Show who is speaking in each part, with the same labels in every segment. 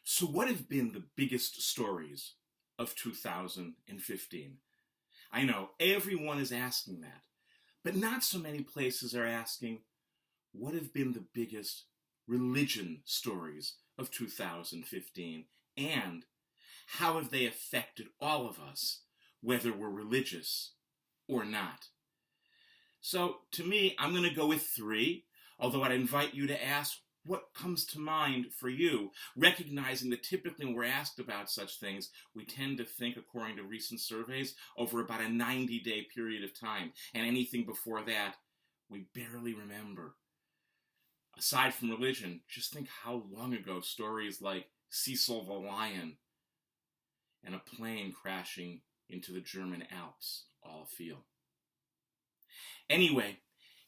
Speaker 1: So, what have been the biggest stories of 2015? I know everyone is asking that, but not so many places are asking what have been the biggest religion stories of 2015 and how have they affected all of us, whether we're religious or not. So, to me, I'm going to go with three, although I'd invite you to ask what comes to mind for you, recognizing that typically when we're asked about such things, we tend to think, according to recent surveys, over about a 90-day period of time. And anything before that, we barely remember. Aside from religion, just think how long ago stories like Cecil the Lion and a plane crashing into the German Alps all feel. Anyway,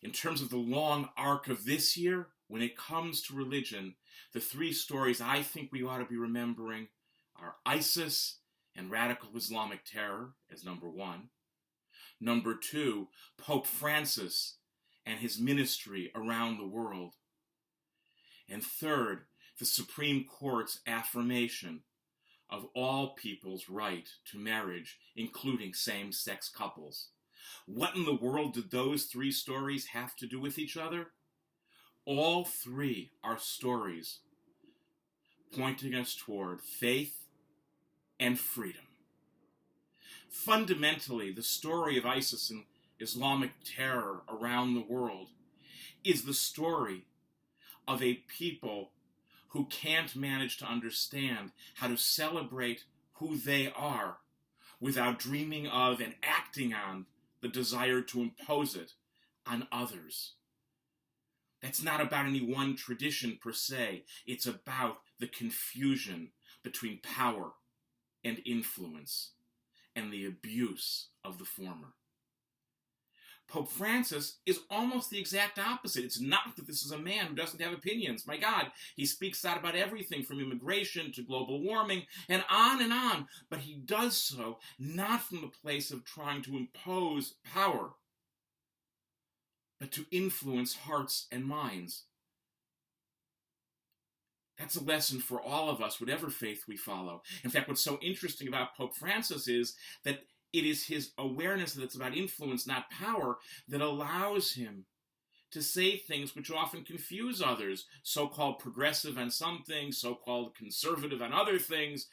Speaker 1: in terms of the long arc of this year, when it comes to religion, the three stories I think we ought to be remembering are ISIS and radical Islamic terror as number one. Number two, Pope Francis and his ministry around the world. And third, the Supreme Court's affirmation of all people's right to marriage, including same-sex couples. What in the world did those three stories have to do with each other? All three are stories pointing us toward faith and freedom. Fundamentally, the story of ISIS and Islamic terror around the world is the story of a people who can't manage to understand how to celebrate who they are without dreaming of and acting on the desire to impose it on others. That's not about any one tradition per se. It's about the confusion between power and influence and the abuse of the former. Pope Francis is almost the exact opposite. It's not that this is a man who doesn't have opinions. My God, he speaks out about everything from immigration to global warming and on, but he does so not from the place of trying to impose power, but to influence hearts and minds. That's a lesson for all of us, whatever faith we follow. In fact, what's so interesting about Pope Francis is that it is his awareness that it's about influence, not power, that allows him to say things which often confuse others, so-called progressive on some things, so-called conservative on other things,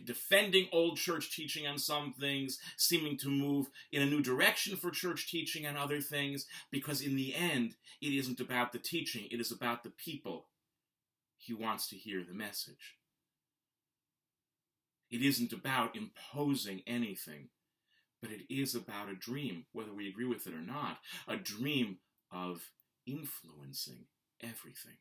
Speaker 1: defending old church teaching on some things, seeming to move in a new direction for church teaching on other things, because in the end, it isn't about the teaching, it is about the people he wants to hear the message. It isn't about imposing anything, but it is about a dream, whether we agree with it or not, a dream of influencing everything.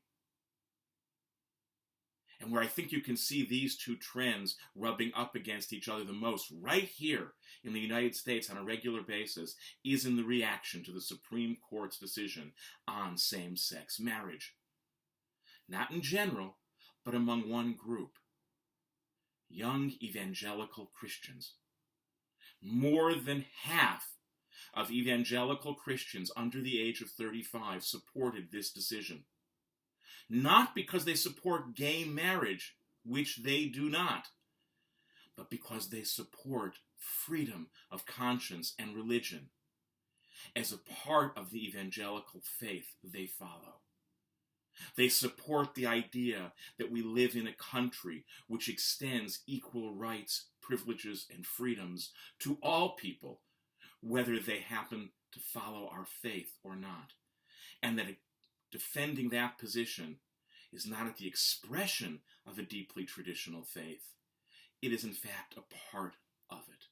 Speaker 1: And where I think you can see these two trends rubbing up against each other the most, right here in the United States on a regular basis, is in the reaction to the Supreme Court's decision on same-sex marriage. Not in general, but among one group. Young evangelical Christians. More than half of evangelical Christians under the age of 35 supported this decision. Not because they support gay marriage, which they do not, but because they support freedom of conscience and religion as a part of the evangelical faith they follow. They support the idea that we live in a country which extends equal rights, privileges, and freedoms to all people, whether they happen to follow our faith or not. And that defending that position is not at the expression of a deeply traditional faith. It is, in fact, a part of it.